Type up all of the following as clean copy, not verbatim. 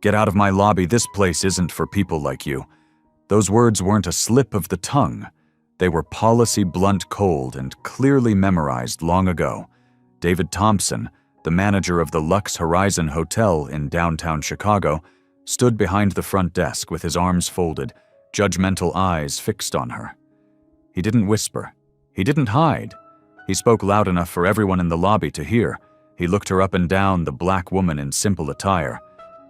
"Get out of my lobby, this place isn't for people like you." Those words weren't a slip of the tongue. They were policy blunt cold and clearly memorized long ago. David Thompson, the manager of the Lux Horizon Hotel in downtown Chicago, stood behind the front desk with his arms folded, judgmental eyes fixed on her. He didn't whisper. He didn't hide. He spoke loud enough for everyone in the lobby to hear. He looked her up and down, the black woman in simple attire,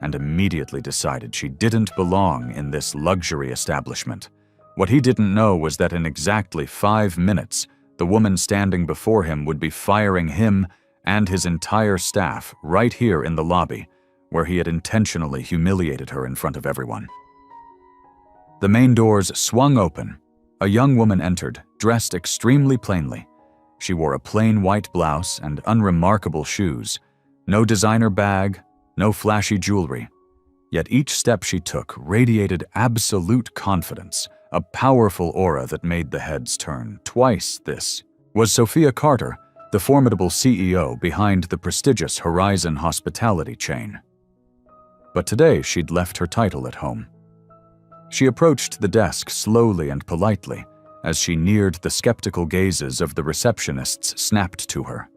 and immediately decided she didn't belong in this luxury establishment. What he didn't know was that in exactly 5 minutes, the woman standing before him would be firing him and his entire staff right here in the lobby, where he had intentionally humiliated her in front of everyone. The main doors swung open. A young woman entered, dressed extremely plainly. She wore a plain white blouse and unremarkable shoes. No designer bag, no flashy jewelry. Yet each step she took radiated absolute confidence, a powerful aura that made the heads turn. Twice this was Sophia Carter, the formidable CEO behind the prestigious Horizon hospitality chain. But today she'd left her title at home. She approached the desk slowly and politely as she neared the skeptical gazes of the receptionists snapped to her.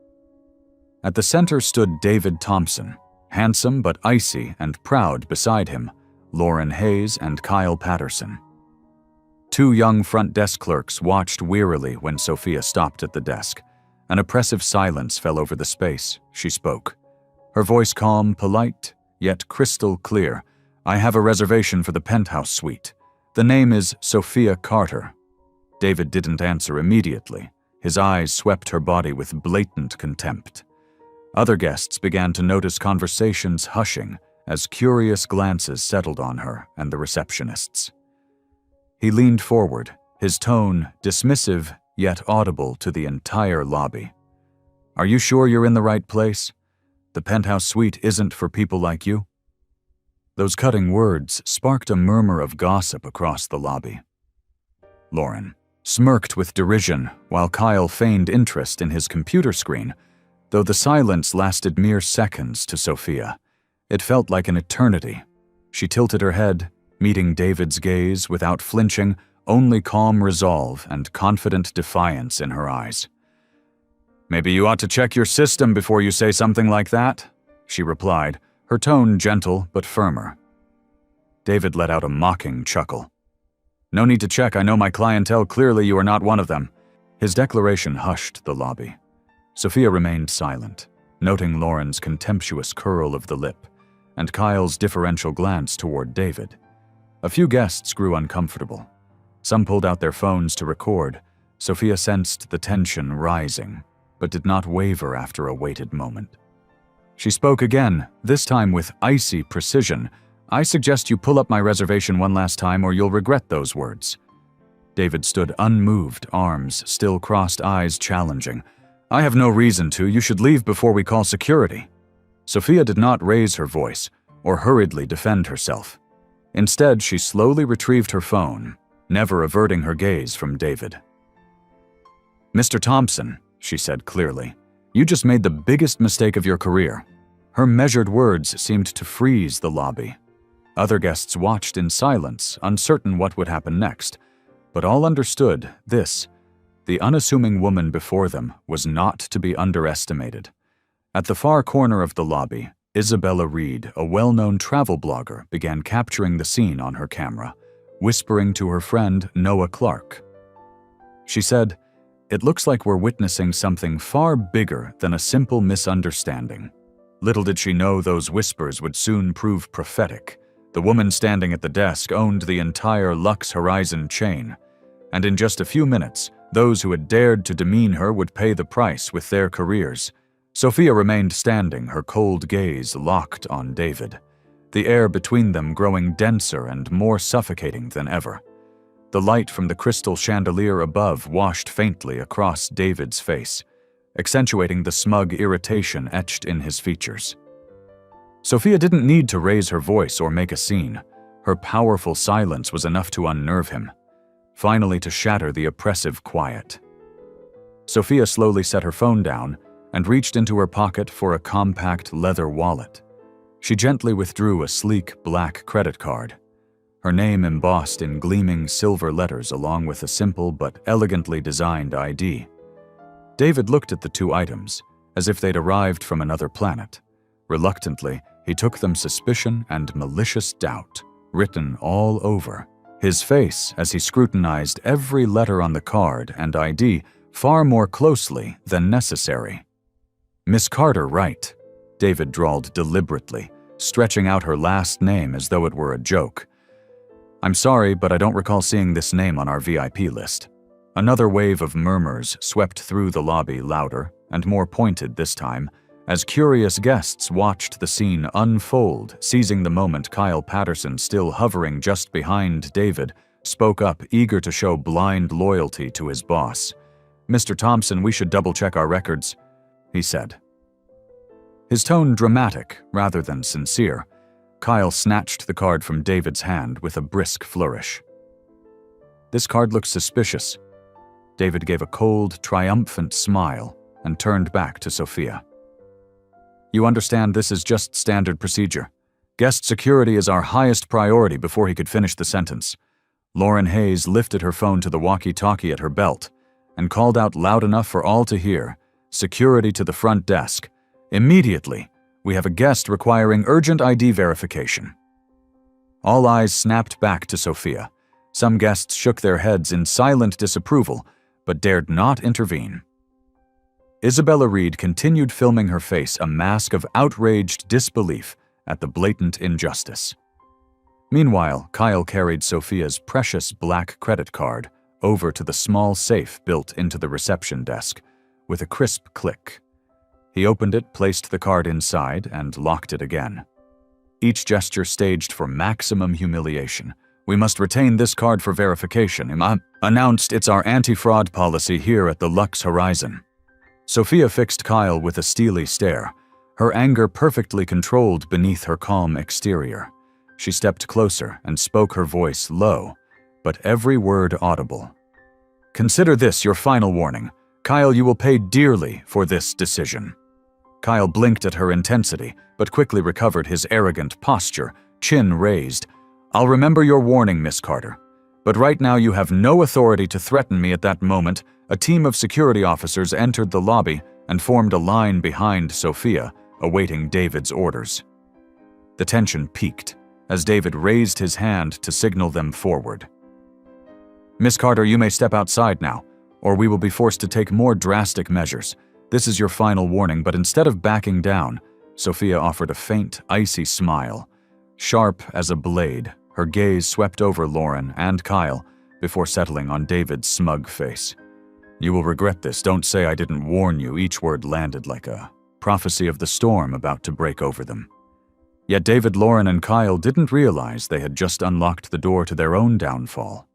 At the center stood David Thompson, handsome but icy and proud beside him, Lauren Hayes and Kyle Patterson. 2 young front desk clerks watched wearily when Sophia stopped at the desk. An oppressive silence fell over the space. She spoke. Her voice calm, polite, yet crystal clear. "I have a reservation for the penthouse suite. The name is Sophia Carter." David didn't answer immediately. His eyes swept her body with blatant contempt. Other guests began to notice conversations hushing as curious glances settled on her and the receptionists. He leaned forward, his tone dismissive yet audible to the entire lobby. "Are you sure you're in the right place? The penthouse suite isn't for people like you." Those cutting words sparked a murmur of gossip across the lobby. Lauren smirked with derision while Kyle feigned interest in his computer screen, though the silence lasted mere seconds to Sophia. It felt like an eternity. She tilted her head, meeting David's gaze without flinching, only calm resolve and confident defiance in her eyes. "Maybe you ought to check your system before you say something like that," she replied, her tone gentle but firmer. David let out a mocking chuckle. "No need to check, I know my clientele, clearly you are not one of them." His declaration hushed the lobby. Sophia remained silent, noting Lauren's contemptuous curl of the lip, and Kyle's deferential glance toward David. A few guests grew uncomfortable. Some pulled out their phones to record. Sophia sensed the tension rising, but did not waver after a waited moment. She spoke again, this time with icy precision. "I suggest you pull up my reservation one last time or you'll regret those words." David stood unmoved, arms still crossed, eyes challenging. "I have no reason to. You should leave before we call security." Sophia did not raise her voice or hurriedly defend herself. Instead, she slowly retrieved her phone, never averting her gaze from David. "Mr. Thompson," she said clearly, "you just made the biggest mistake of your career." Her measured words seemed to freeze the lobby. Other guests watched in silence, uncertain what would happen next, but all understood this: the unassuming woman before them was not to be underestimated. At the far corner of the lobby, Isabella Reed, a well-known travel blogger, began capturing the scene on her camera, whispering to her friend Noah Clark. She said, "It looks like we're witnessing something far bigger than a simple misunderstanding." Little did she know those whispers would soon prove prophetic. The woman standing at the desk owned the entire Lux Horizon chain, and in just a few minutes, those who had dared to demean her would pay the price with their careers. Sophia remained standing, her cold gaze locked on David, the air between them growing denser and more suffocating than ever. The light from the crystal chandelier above washed faintly across David's face, accentuating the smug irritation etched in his features. Sophia didn't need to raise her voice or make a scene. Her powerful silence was enough to unnerve him, finally to shatter the oppressive quiet. Sophia slowly set her phone down and reached into her pocket for a compact leather wallet. She gently withdrew a sleek black credit card, her name embossed in gleaming silver letters along with a simple but elegantly designed ID. David looked at the two items, as if they'd arrived from another planet. Reluctantly, he took them, suspicion and malicious doubt written all over his face as he scrutinized every letter on the card and ID far more closely than necessary. "Miss Carter, right?" David drawled deliberately, stretching out her last name as though it were a joke. "I'm sorry, but I don't recall seeing this name on our VIP list." Another wave of murmurs swept through the lobby, louder and more pointed this time, as curious guests watched the scene unfold. Seizing the moment, Kyle Patterson, still hovering just behind David, spoke up, eager to show blind loyalty to his boss. "Mr. Thompson, we should double-check our records," he said. His tone dramatic rather than sincere. Kyle snatched the card from David's hand with a brisk flourish. "This card looks suspicious." David gave a cold, triumphant smile and turned back to Sophia. "You understand this is just standard procedure. Guest security is our highest priority." Before he could finish the sentence, Lauren Hayes lifted her phone to the walkie-talkie at her belt and called out loud enough for all to hear, "Security to the front desk. Immediately, we have a guest requiring urgent ID verification." All eyes snapped back to Sophia. Some guests shook their heads in silent disapproval, but dared not intervene. Isabella Reed continued filming her face, a mask of outraged disbelief at the blatant injustice. Meanwhile, Kyle carried Sophia's precious black credit card over to the small safe built into the reception desk with a crisp click. He opened it, placed the card inside, and locked it again. Each gesture staged for maximum humiliation. "We must retain this card for verification," announced. "It's our anti-fraud policy here at the Lux Horizon." Sophia fixed Kyle with a steely stare, her anger perfectly controlled beneath her calm exterior. She stepped closer and spoke, her voice low, but every word audible. "Consider this your final warning. Kyle, you will pay dearly for this decision." Kyle blinked at her intensity, but quickly recovered his arrogant posture, chin raised. "I'll remember your warning, Miss Carter. But right now you have no authority to threaten me." At that moment, a team of security officers entered the lobby and formed a line behind Sophia, awaiting David's orders. The tension peaked as David raised his hand to signal them forward. "Miss Carter, you may step outside now, or we will be forced to take more drastic measures. This is your final warning." But instead of backing down, Sophia offered a faint, icy smile. Sharp as a blade, her gaze swept over Lauren and Kyle before settling on David's smug face. "You will regret this. Don't say I didn't warn you." Each word landed like a prophecy of the storm about to break over them. Yet David, Lauren, and Kyle didn't realize they had just unlocked the door to their own downfall.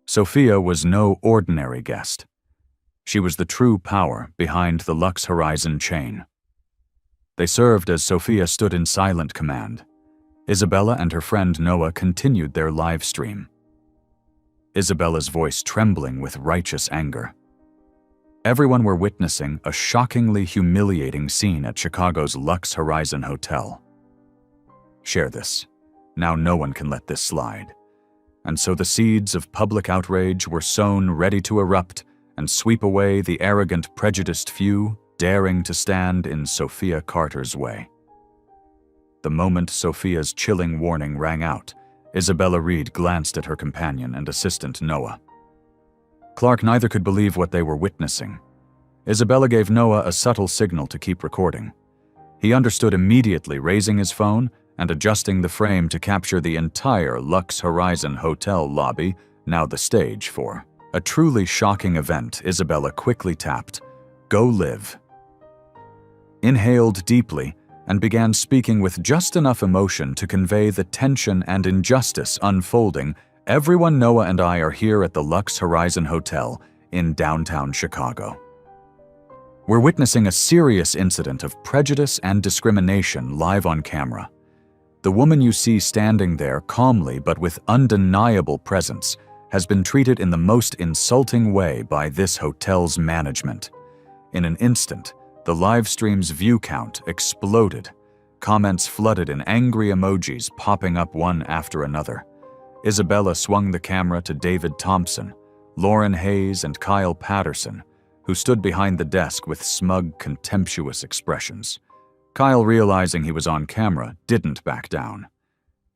Sophia was no ordinary guest. She was the true power behind the Lux Horizon chain. They served as Sophia stood in silent command. Isabella and her friend Noah continued their live stream, Isabella's voice trembling with righteous anger. Everyone were witnessing a shockingly humiliating scene at Chicago's Lux Horizon Hotel. "Share this. Now no one can let this slide." And so the seeds of public outrage were sown, ready to erupt and sweep away the arrogant, prejudiced few daring to stand in Sophia Carter's way. The moment Sophia's chilling warning rang out, Isabella Reed glanced at her companion and assistant Noah. Clark neither could believe what they were witnessing. Isabella gave Noah a subtle signal to keep recording. He understood immediately, raising his phone and adjusting the frame to capture the entire Lux Horizon hotel lobby, now the stage for a truly shocking event. Isabella quickly tapped "Go Live," inhaled deeply, and began speaking with just enough emotion to convey the tension and injustice unfolding. "Everyone, Noah and I are here at the Lux Horizon Hotel in downtown Chicago. We're witnessing a serious incident of prejudice and discrimination live on camera. The woman you see standing there calmly but with undeniable presence has been treated in the most insulting way by this hotel's management." In an instant, the live stream's view count exploded. comments flooded in angry emojis popping up one after another. Isabella swung the camera to David Thompson, Lauren Hayes, and Kyle Patterson, who stood behind the desk with smug, contemptuous expressions. Kyle, realizing he was on camera, didn't back down.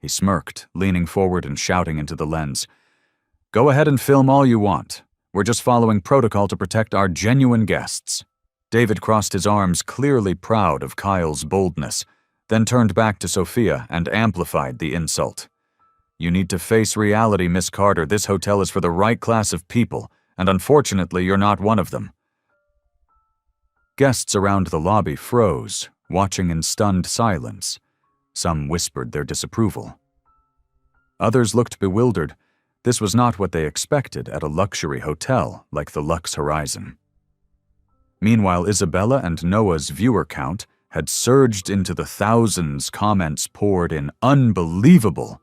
He smirked, leaning forward and shouting into the lens, "Go ahead and film all you want. We're just following protocol to protect our genuine guests." David crossed his arms, clearly proud of Kyle's boldness, then turned back to Sophia and amplified the insult. "You need to face reality, Miss Carter. This hotel is for the right class of people, and unfortunately, you're not one of them." Guests around the lobby froze, watching in stunned silence. Some whispered their disapproval. Others looked bewildered. This was not what they expected at a luxury hotel like the Lux Horizon. Meanwhile, Isabella and Noah's viewer count had surged into the thousands. Comments poured in. "Unbelievable!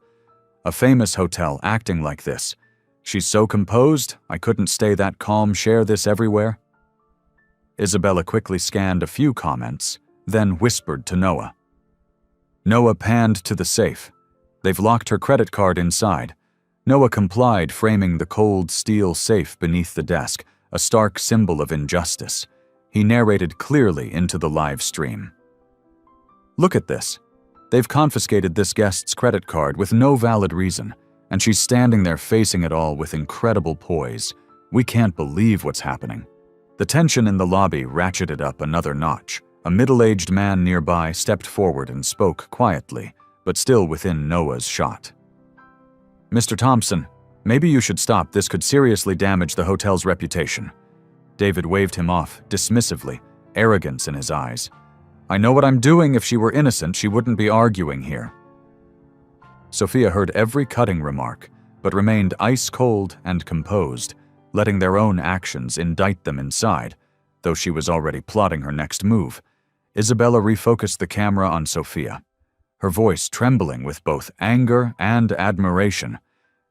A famous hotel acting like this. She's so composed, I couldn't stay that calm. Share this everywhere." Isabella quickly scanned a few comments, then whispered to Noah. Noah panned to the safe. "They've locked her credit card inside." Noah complied, framing the cold steel safe beneath the desk, a stark symbol of injustice. He narrated clearly into the live stream. "Look at this. They've confiscated this guest's credit card with no valid reason, and she's standing there facing it all with incredible poise. We can't believe what's happening." The tension in the lobby ratcheted up another notch. A middle-aged man nearby stepped forward and spoke quietly, but still within Noah's shot. "Mr. Thompson, maybe you should stop. This could seriously damage the hotel's reputation." David waved him off, dismissively, arrogance in his eyes. "I know what I'm doing. If she were innocent, she wouldn't be arguing here." Sophia heard every cutting remark, but remained ice-cold and composed, letting their own actions indict them inside, though she was already plotting her next move. Isabella refocused the camera on Sophia, her voice trembling with both anger and admiration.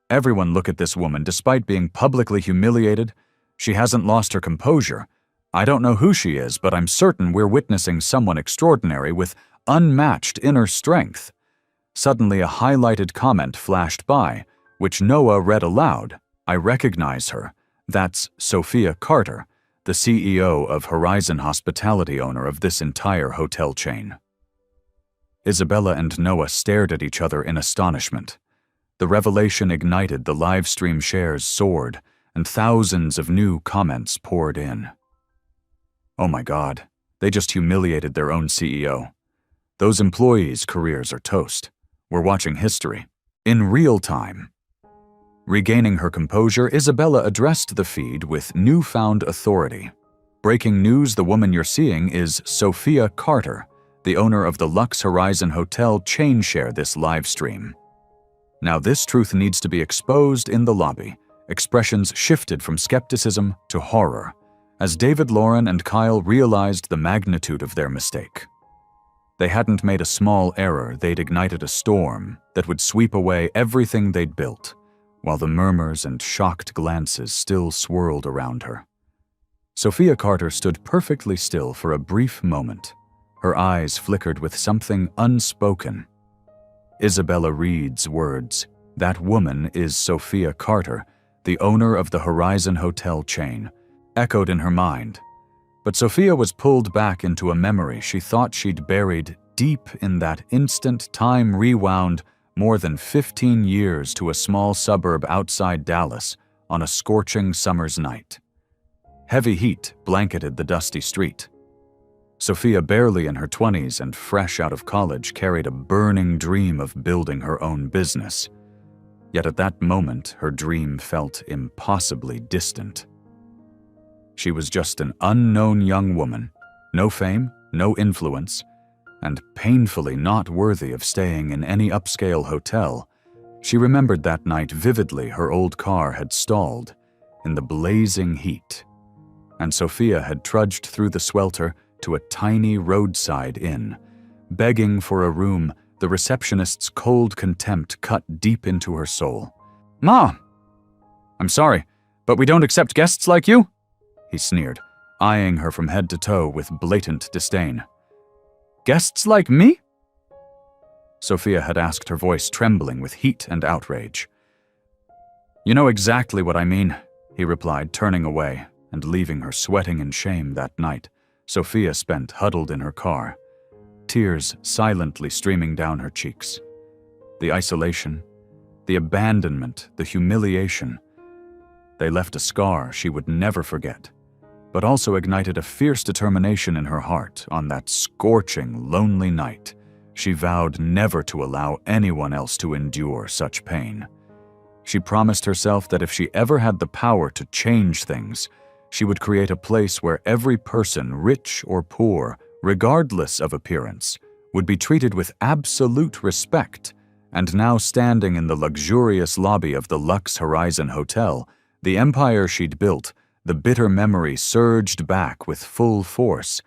"Everyone look at this woman. Despite being publicly humiliated, she hasn't lost her composure. I don't know who she is, but I'm certain we're witnessing someone extraordinary with unmatched inner strength." Suddenly, a highlighted comment flashed by, which Noah read aloud. "I recognize her. That's Sophia Carter, the CEO of Horizon Hospitality, owner of this entire hotel chain." Isabella and Noah stared at each other in astonishment. The revelation ignited. The live stream shares soared, and thousands of new comments poured in. "Oh my God, they just humiliated their own CEO. Those employees' careers are toast. We're watching history. In real time." Regaining her composure, Isabella addressed the feed with newfound authority. "Breaking news, the woman you're seeing is Sophia Carter, the owner of the Lux Horizon Hotel chain. Share this live stream." Now this truth needs to be exposed in the lobby. Expressions shifted from skepticism to horror, as David, Lauren, and Kyle realized the magnitude of their mistake. They hadn't made a small error. They'd ignited a storm that would sweep away everything they'd built, while the murmurs and shocked glances still swirled around her. Sophia Carter stood perfectly still for a brief moment. Her eyes flickered with something unspoken. Isabella Reed's words, "That woman is Sophia Carter, the owner of the Horizon Hotel chain," echoed in her mind. But Sophia was pulled back into a memory she thought she'd buried deep in that instant. Time rewound more than 15 years to a small suburb outside Dallas on a scorching summer's night. Heavy heat blanketed the dusty street. Sophia, barely in her 20s and fresh out of college, carried a burning dream of building her own business. Yet at that moment, her dream felt impossibly distant. She was just an unknown young woman, no fame, no influence, and painfully not worthy of staying in any upscale hotel. She remembered that night vividly. Her old car had stalled in the blazing heat, and Sophia had trudged through the swelter to a tiny roadside inn, begging for a room. The receptionist's cold contempt cut deep into her soul. "Ma! I'm sorry, but we don't accept guests like you," he sneered, eyeing her from head to toe with blatant disdain. "Guests like me? Sophia had asked, her voice trembling with heat and outrage. "You know exactly what I mean," he replied, turning away and leaving her sweating in shame. That night, Sophia spent huddled in her car, tears silently streaming down her cheeks. The isolation, the abandonment, the humiliation, they left a scar she would never forget, but also ignited a fierce determination in her heart. On that scorching, lonely night, she vowed never to allow anyone else to endure such pain. She promised herself that if she ever had the power to change things, she would create a place where every person, rich or poor, regardless of appearance, would be treated with absolute respect. And now, standing in the luxurious lobby of the Lux Horizon Hotel, the empire she'd built, the bitter memory surged back with full force.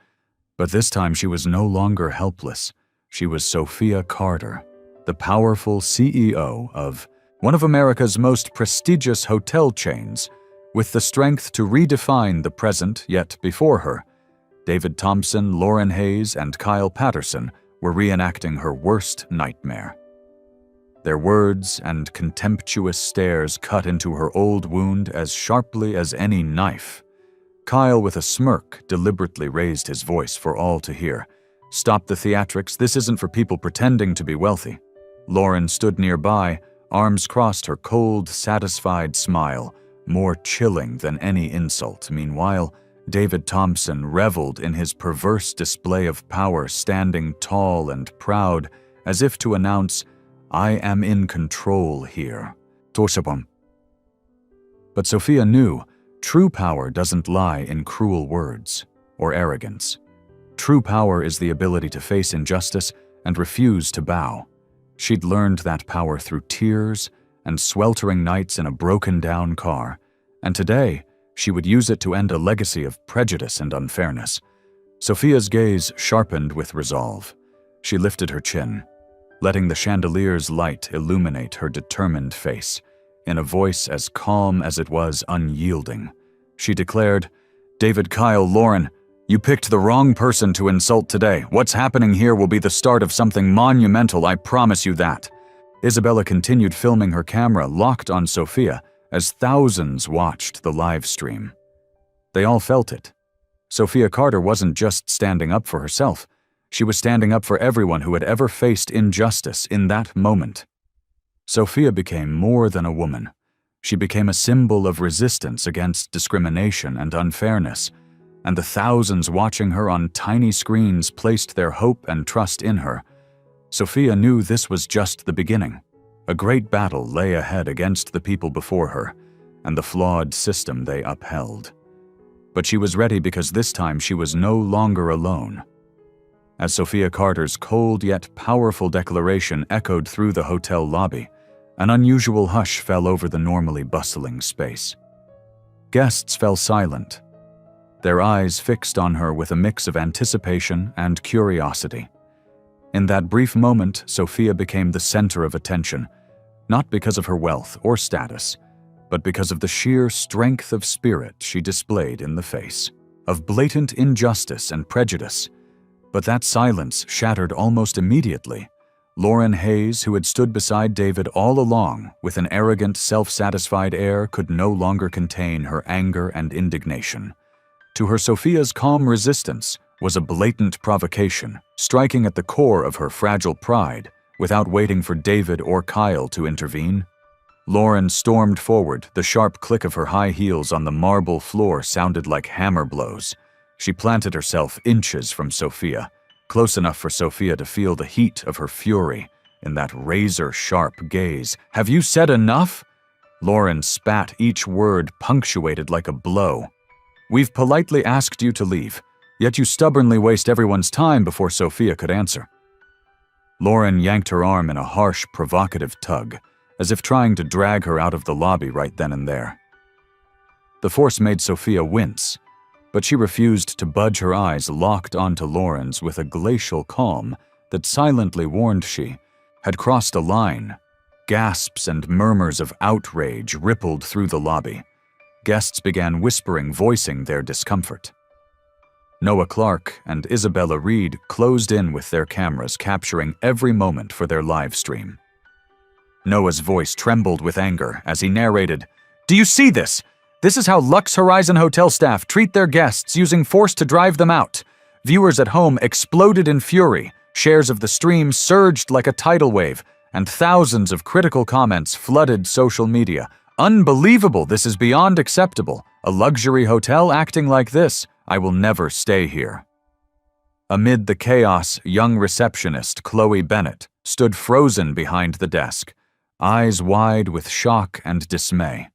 But this time she was no longer helpless. She was Sophia Carter, the powerful CEO of one of America's most prestigious hotel chains, with the strength to redefine the present. Yet before her, David Thompson, Lauren Hayes, and Kyle Patterson were reenacting her worst nightmare. Their words and contemptuous stares cut into her old wound as sharply as any knife. Kyle, with a smirk, deliberately raised his voice for all to hear. "Stop the theatrics. This isn't for people pretending to be wealthy." Lauren stood nearby, arms crossed, her cold, satisfied smile more chilling than any insult. Meanwhile, David Thompson reveled in his perverse display of power, standing tall and proud, as if to announce, "I am in control here." Torsabon. But Sophia knew true power doesn't lie in cruel words or arrogance. True power is the ability to face injustice and refuse to bow. She'd learned that power through tears and sweltering nights in a broken-down car, and today she would use it to end a legacy of prejudice and unfairness. Sophia's gaze sharpened with resolve. She lifted her chin, letting the chandelier's light illuminate her determined face. In a voice as calm as it was unyielding, she declared, "David, Kyle, Lauren, you picked the wrong person to insult today. What's happening here will be the start of something monumental, I promise you that." Isabella continued filming, her camera locked on Sophia as thousands watched the live stream. They all felt it. Sophia Carter wasn't just standing up for herself. She was standing up for everyone who had ever faced injustice in that moment. Sophia became more than a woman. She became a symbol of resistance against discrimination and unfairness, and the thousands watching her on tiny screens placed their hope and trust in her. Sophia knew this was just the beginning. A great battle lay ahead against the people before her and the flawed system they upheld. But she was ready, because this time she was no longer alone. As Sophia Carter's cold yet powerful declaration echoed through the hotel lobby, an unusual hush fell over the normally bustling space. Guests fell silent, their eyes fixed on her with a mix of anticipation and curiosity. In that brief moment, Sophia became the center of attention, not because of her wealth or status, but because of the sheer strength of spirit she displayed in the face of blatant injustice and prejudice. But that silence shattered almost immediately. Lauren Hayes, who had stood beside David all along with an arrogant, self-satisfied air, could no longer contain her anger and indignation. To her, Sophia's calm resistance was a blatant provocation, striking at the core of her fragile pride without waiting for David or Kyle to intervene. Lauren stormed forward. The sharp click of her high heels on the marble floor sounded like hammer blows. She planted herself inches from Sophia, close enough for Sophia to feel the heat of her fury in that razor-sharp gaze. "Have you said enough?" Lauren spat, each word punctuated like a blow. "We've politely asked you to leave, yet you stubbornly waste everyone's time." Before Sophia could answer, Lauren yanked her arm in a harsh, provocative tug, as if trying to drag her out of the lobby right then and there. The force made Sophia wince, but she refused to budge, her eyes locked onto Lauren's with a glacial calm that silently warned she had crossed a line. Gasps and murmurs of outrage rippled through the lobby. Guests began whispering, voicing their discomfort. Noah Clark and Isabella Reed closed in with their cameras, capturing every moment for their live stream. Noah's voice trembled with anger as he narrated, "Do you see this? This is how Lux Horizon hotel staff treat their guests, using force to drive them out." Viewers at home exploded in fury, shares of the stream surged like a tidal wave, and thousands of critical comments flooded social media. "Unbelievable, this is beyond acceptable. A luxury hotel acting like this. I will never stay here." Amid the chaos, young receptionist Chloe Bennett stood frozen behind the desk, eyes wide with shock and dismay.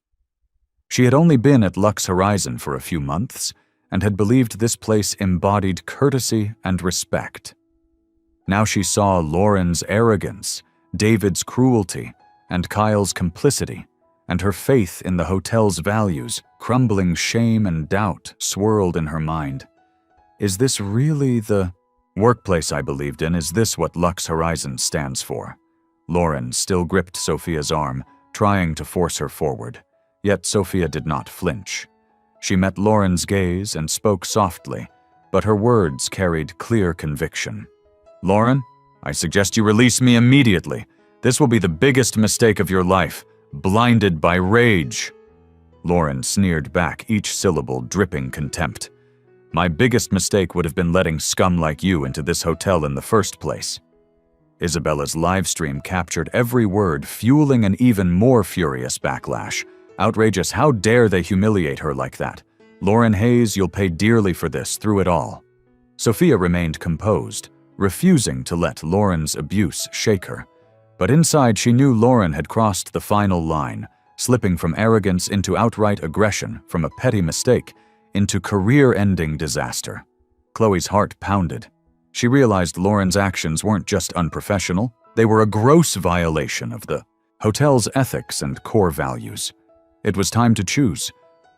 She had only been at Lux Horizon for a few months and had believed this place embodied courtesy and respect. Now she saw Lauren's arrogance, David's cruelty, and Kyle's complicity, and her faith in the hotel's values, crumbling shame and doubt, swirled in her mind. Is this really the workplace I believed in? Is this what Lux Horizon stands for? Lauren still gripped Sophia's arm, trying to force her forward. Yet Sophia did not flinch. She met Lauren's gaze and spoke softly, but her words carried clear conviction. "Lauren, I suggest you release me immediately. This will be the biggest mistake of your life. Blinded by rage." Lauren sneered back, each syllable dripping contempt. "My biggest mistake would have been letting scum like you into this hotel in the first place." Isabella's livestream captured every word, fueling an even more furious backlash. Outrageous, how dare they humiliate her like that? Lauren Hayes, you'll pay dearly for this through it all. Sophia remained composed, refusing to let Lauren's abuse shake her. But inside she knew Lauren had crossed the final line, slipping from arrogance into outright aggression, from a petty mistake into career-ending disaster. Chloe's heart pounded. She realized Lauren's actions weren't just unprofessional, they were a gross violation of the hotel's ethics and core values. It was time to choose: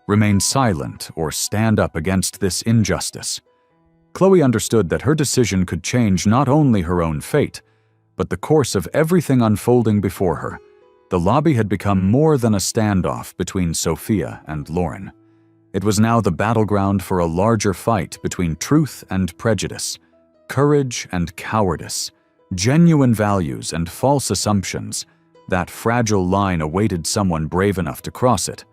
remain silent or stand up against this injustice. Chloe understood that her decision could change not only her own fate, but the course of everything unfolding before her. The lobby had become more than a standoff between Sophia and Lauren. It was now the battleground for a larger fight between truth and prejudice, courage and cowardice, genuine values and false assumptions. That fragile line awaited someone brave enough to cross it,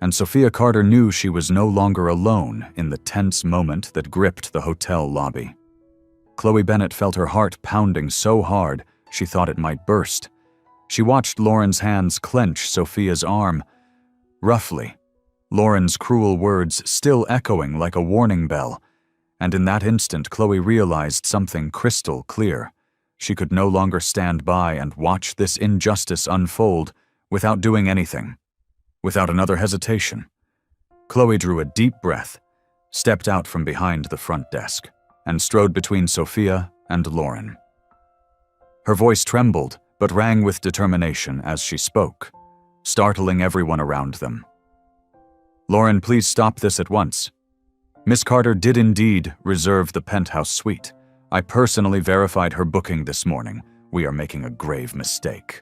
and Sophia Carter knew she was no longer alone in the tense moment that gripped the hotel lobby. Chloe Bennett felt her heart pounding so hard she thought it might burst. She watched Lauren's hands clench Sophia's arm. Roughly, Lauren's cruel words still echoing like a warning bell, and in that instant Chloe realized something crystal clear. She could no longer stand by and watch this injustice unfold without doing anything, without another hesitation. Chloe drew a deep breath, stepped out from behind the front desk, and strode between Sophia and Lauren. Her voice trembled, but rang with determination as she spoke, startling everyone around them. "Lauren, please stop this at once. Miss Carter did indeed reserve the penthouse suite. I personally verified her booking this morning. We are making a grave mistake."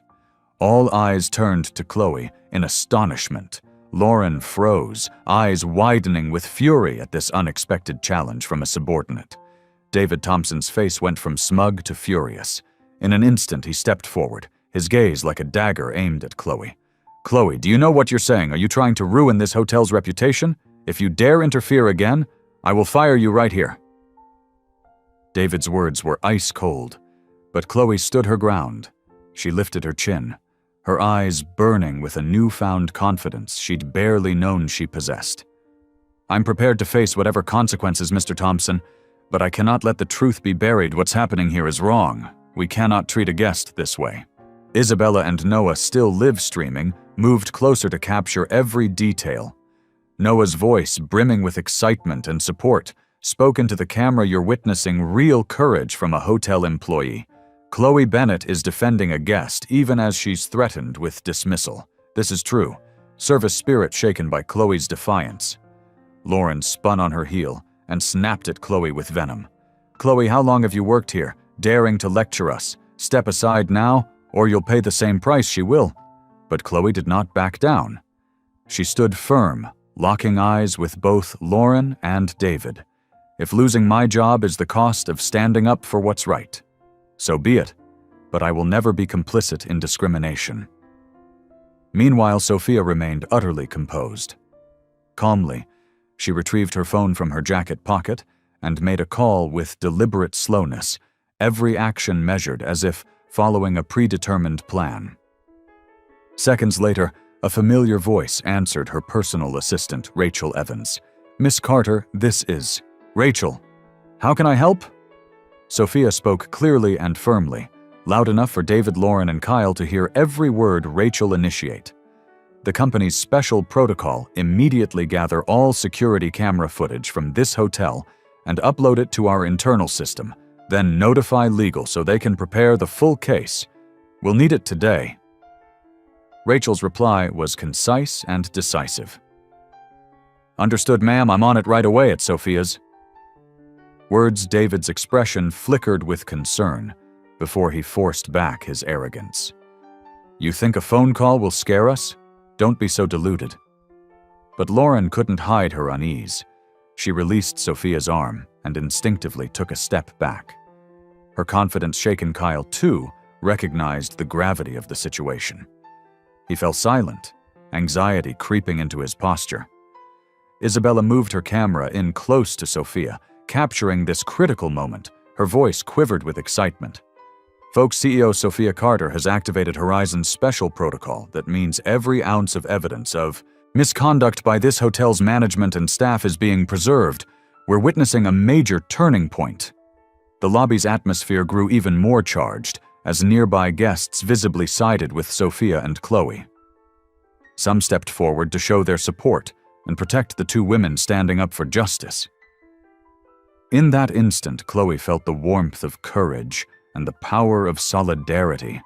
All eyes turned to Chloe in astonishment. Lauren froze, eyes widening with fury at this unexpected challenge from a subordinate. David Thompson's face went from smug to furious. In an instant, he stepped forward, his gaze like a dagger aimed at Chloe. "Chloe, do you know what you're saying? Are you trying to ruin this hotel's reputation? If you dare interfere again, I will fire you right here." David's words were ice cold, but Chloe stood her ground. She lifted her chin, her eyes burning with a newfound confidence she'd barely known she possessed. "I'm prepared to face whatever consequences, Mr. Thompson, but I cannot let the truth be buried. What's happening here is wrong. We cannot treat a guest this way." Isabella and Noah, still live streaming, moved closer to capture every detail. Noah's voice, brimming with excitement and support, spoke into the camera. "You're witnessing real courage from a hotel employee. Chloe Bennett is defending a guest even as she's threatened with dismissal. This is true." Service spirit shaken by Chloe's defiance. Lauren spun on her heel and snapped at Chloe with venom. "Chloe, how long have you worked here, daring to lecture us? Step aside now, or you'll pay the same price." "She will." But Chloe did not back down. She stood firm, locking eyes with both Lauren and David. If losing my job is the cost of standing up for what's right, so be it, but I will never be complicit in discrimination." Meanwhile, Sophia remained utterly composed. Calmly, she retrieved her phone from her jacket pocket and made a call with deliberate slowness, every action measured as if following a predetermined plan. Seconds later, a familiar voice answered her personal assistant, Rachel Evans. "Miss Carter, this is..." "Rachel, how can I help?" Sophia spoke clearly and firmly, loud enough for David, Lauren, and Kyle to hear every word Rachel initiate. "The company's special protocol: immediately gather all security camera footage from this hotel and upload it to our internal system, then notify legal so they can prepare the full case. We'll need it today." Rachel's reply was concise and decisive. "Understood, ma'am. I'm on it right away at Sophia's." Words David's expression flickered with concern before he forced back his arrogance. "You think a phone call will scare us? Don't be so deluded." But Lauren couldn't hide her unease. She released Sophia's arm and instinctively took a step back. Her confidence-shaken Kyle, too, recognized the gravity of the situation. He fell silent, anxiety creeping into his posture. Isabella moved her camera in close to Sophia, capturing this critical moment. Her voice quivered with excitement. "Folks, CEO Sophia Carter has activated Horizon's special protocol that means every ounce of evidence of misconduct by this hotel's management and staff is being preserved. We're witnessing a major turning point." The lobby's atmosphere grew even more charged as nearby guests visibly sided with Sophia and Chloe. Some stepped forward to show their support and protect the two women standing up for justice. In that instant, Chloe felt the warmth of courage and the power of solidarity.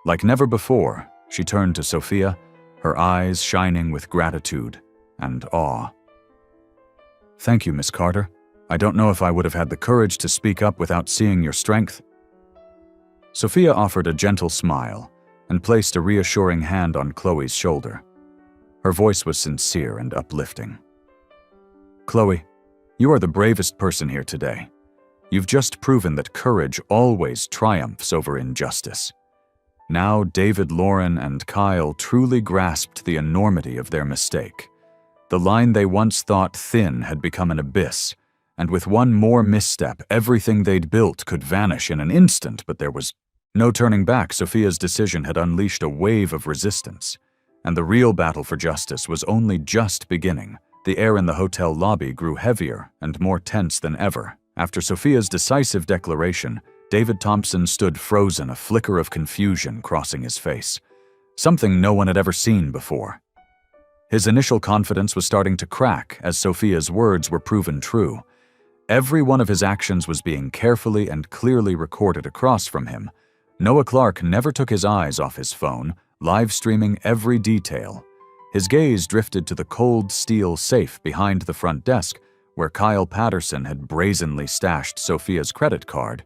Like never before, she turned to Sophia, her eyes shining with gratitude and awe. "Thank you, Miss Carter. I don't know if I would have had the courage to speak up without seeing your strength." Sophia offered a gentle smile and placed a reassuring hand on Chloe's shoulder. Her voice was sincere and uplifting. "Chloe, you are the bravest person here today. You've just proven that courage always triumphs over injustice." Now David, Lauren, and Kyle truly grasped the enormity of their mistake. The line they once thought thin had become an abyss, and with one more misstep, everything they'd built could vanish in an instant, but there was no turning back. Sophia's decision had unleashed a wave of resistance, and the real battle for justice was only just beginning. The air in the hotel lobby grew heavier and more tense than ever. After Sophia's decisive declaration, David Thompson stood frozen, a flicker of confusion crossing his face, something no one had ever seen before. His initial confidence was starting to crack as Sophia's words were proven true. Every one of his actions was being carefully and clearly recorded across from him. Noah Clark never took his eyes off his phone, live streaming every detail. His gaze drifted to the cold steel safe behind the front desk, where Kyle Patterson had brazenly stashed Sophia's credit card,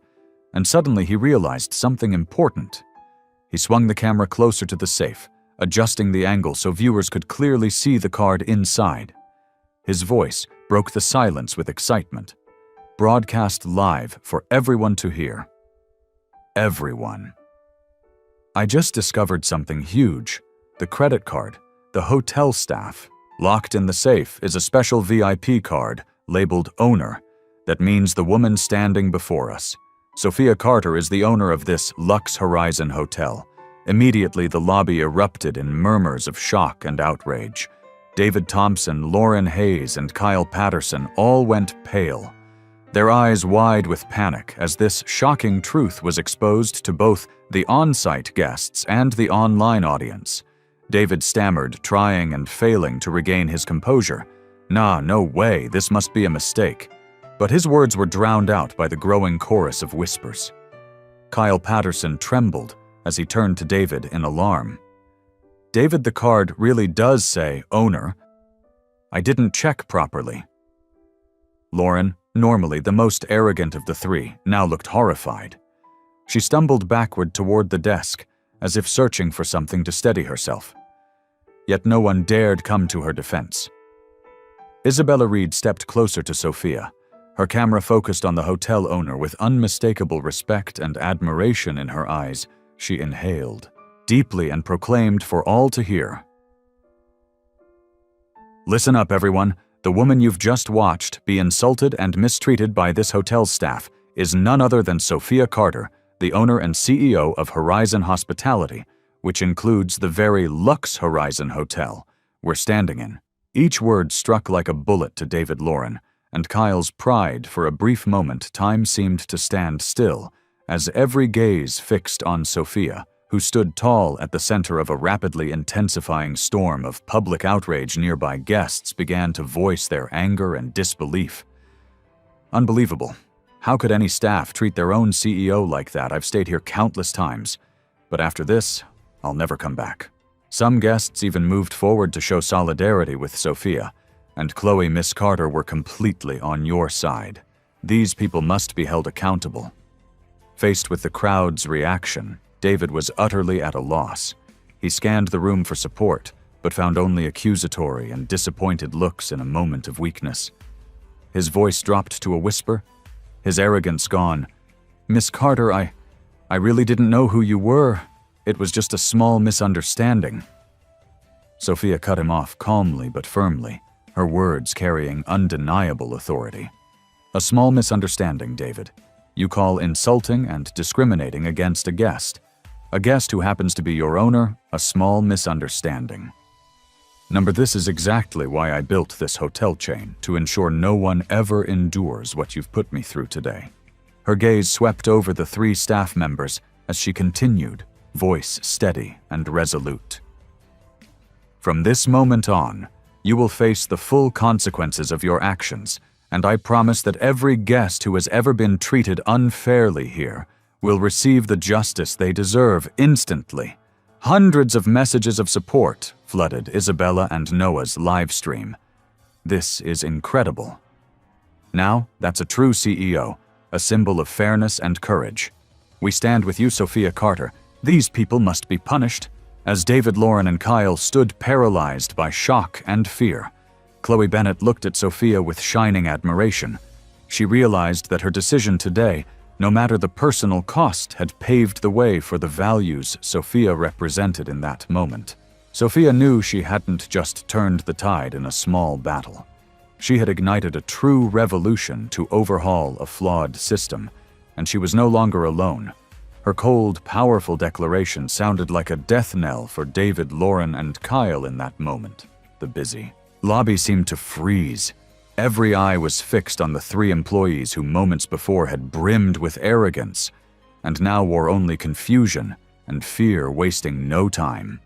and suddenly he realized something important. He swung the camera closer to the safe, adjusting the angle so viewers could clearly see the card inside. His voice broke the silence with excitement, broadcast live for everyone to hear. Everyone. "I just discovered something huge. The credit card, the hotel staff, locked in the safe is a special VIP card labeled Owner. That means the woman standing before us. Sophia Carter is the owner of this Lux Horizon hotel." Immediately, the lobby erupted in murmurs of shock and outrage. David Thompson, Lauren Hayes, and Kyle Patterson all went pale, their eyes wide with panic as this shocking truth was exposed to both the on-site guests and the online audience. David stammered, trying and failing to regain his composure. "Nah, no way, this must be a mistake." But his words were drowned out by the growing chorus of whispers. Kyle Patterson trembled as he turned to David in alarm. "David, the card really does say Owner. I didn't check properly." Lauren, normally the most arrogant of the three, now looked horrified. She stumbled backward toward the desk, as if searching for something to steady herself. Yet no one dared come to her defense. Isabella Reed stepped closer to Sophia, Her camera focused on the hotel owner with unmistakable respect and admiration in her eyes. She inhaled deeply and proclaimed for all to hear. "Listen up, everyone. The woman you've just watched be insulted and mistreated by this hotel staff is none other than Sophia Carter, the owner and CEO of Horizon Hospitality, which includes the very luxe Horizon Hotel we're standing in." Each word struck like a bullet to David Lauren, and Kyle's pride. For a brief moment, time seemed to stand still, as every gaze fixed on Sophia, who stood tall at the center of a rapidly intensifying storm of public outrage. Nearby guests began to voice their anger and disbelief. "Unbelievable. How could any staff treat their own CEO like that? I've stayed here countless times, but after this, I'll never come back." Some guests even moved forward to show solidarity with Sophia, and Chloe, Miss Carter were completely on your side. These people must be held accountable. Faced with the crowd's reaction, David was utterly at a loss. He scanned the room for support, but found only accusatory and disappointed looks in a moment of weakness. His voice dropped to a whisper, his arrogance gone. "Miss Carter, I really didn't know who you were. It was just a small misunderstanding." Sophia cut him off calmly but firmly, her words carrying undeniable authority. "A small misunderstanding, David. You call insulting and discriminating against a guest who happens to be your owner, a small misunderstanding. This is exactly why I built this hotel chain, to ensure no one ever endures what you've put me through today." Her gaze swept over the 3 staff members as she continued, voice steady and resolute. "From this moment on, you will face the full consequences of your actions, and I promise that every guest who has ever been treated unfairly here will receive the justice they deserve instantly." Hundreds of messages of support flooded Isabella and Noah's live stream. "This is incredible. Now, that's a true CEO, a symbol of fairness and courage. We stand with you, Sophia Carter. These people must be punished." As David Lauren and Kyle stood paralyzed by shock and fear, Chloe Bennett looked at Sophia with shining admiration. She realized that her decision today, no matter the personal cost, had paved the way for the values Sophia represented in that moment. Sophia knew she hadn't just turned the tide in a small battle. She had ignited a true revolution to overhaul a flawed system, and she was no longer alone. Her cold, powerful declaration sounded like a death knell for David, Lauren, and Kyle in that moment. The busy lobby seemed to freeze. Every eye was fixed on the 3 employees who moments before had brimmed with arrogance, and now wore only confusion and fear, wasting no time.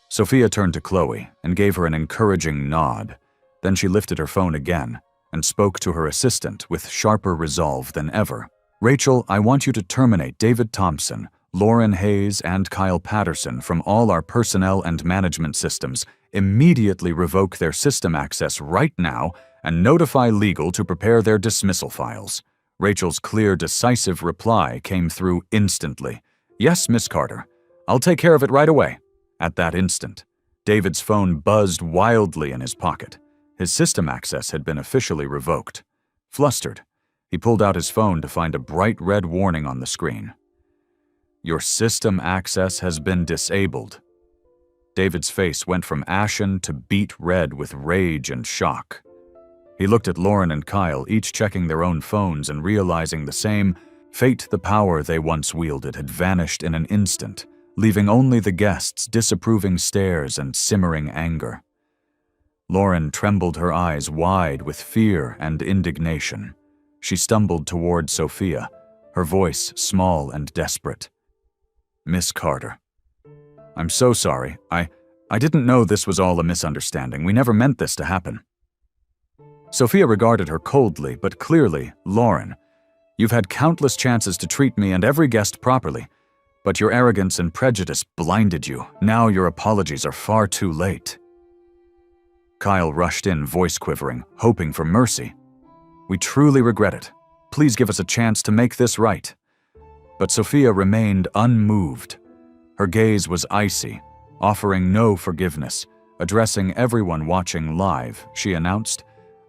Sophia turned to Chloe and gave her an encouraging nod. Then she lifted her phone again and spoke to her assistant with sharper resolve than ever. "Rachel, I want you to terminate David Thompson, Lauren Hayes, and Kyle Patterson from all our personnel and management systems. Immediately revoke their system access right now and notify legal to prepare their dismissal files." Rachel's clear, decisive reply came through instantly. "Yes, Miss Carter. I'll take care of it right away." At that instant, David's phone buzzed wildly in his pocket. His system access had been officially revoked. Flustered, he pulled out his phone to find a bright red warning on the screen. "Your system access has been disabled." David's face went from ashen to beet red with rage and shock. He looked at Lauren and Kyle, each checking their own phones and realizing the same fate. The power they once wielded had vanished in an instant, leaving only the guests' disapproving stares and simmering anger. Lauren trembled, her eyes wide with fear and indignation. She stumbled toward Sophia, her voice small and desperate. "Miss Carter, I'm so sorry. I didn't know this was all a misunderstanding. We never meant this to happen." Sophia regarded her coldly but clearly. "Lauren, you've had countless chances to treat me and every guest properly, but your arrogance and prejudice blinded you. Now your apologies are far too late." Kyle rushed in, voice quivering, hoping for mercy. "We truly regret it. Please give us a chance to make this right." But Sophia remained unmoved. Her gaze was icy, offering no forgiveness. Addressing everyone watching live, she announced,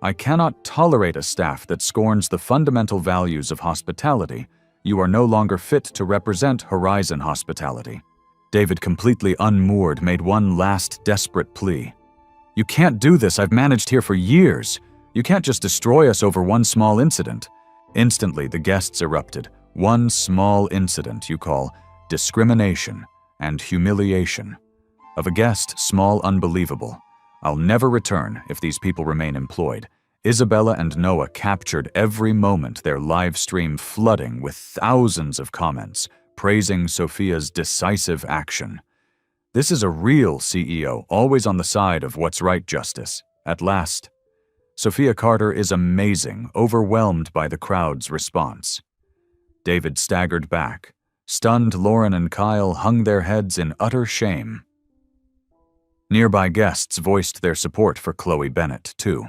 I cannot tolerate a staff that scorns the fundamental values of hospitality. You are no longer fit to represent Horizon Hospitality." David, completely unmoored, made one last desperate plea. "You can't do this. I've managed here for years. You can't just destroy us over one small incident." Instantly, the guests erupted. "One small incident you call discrimination and humiliation. Of a guest, small, unbelievable. I'll never return if these people remain employed." Isabella and Noah captured every moment, their live stream flooding with thousands of comments praising Sophia's decisive action. This is a real CEO, always on the side of what's right justice. At last, Sophia Carter is amazing, overwhelmed by the crowd's response. David staggered back. Stunned Lauren and Kyle hung their heads in utter shame. Nearby guests voiced their support for Chloe Bennett, too.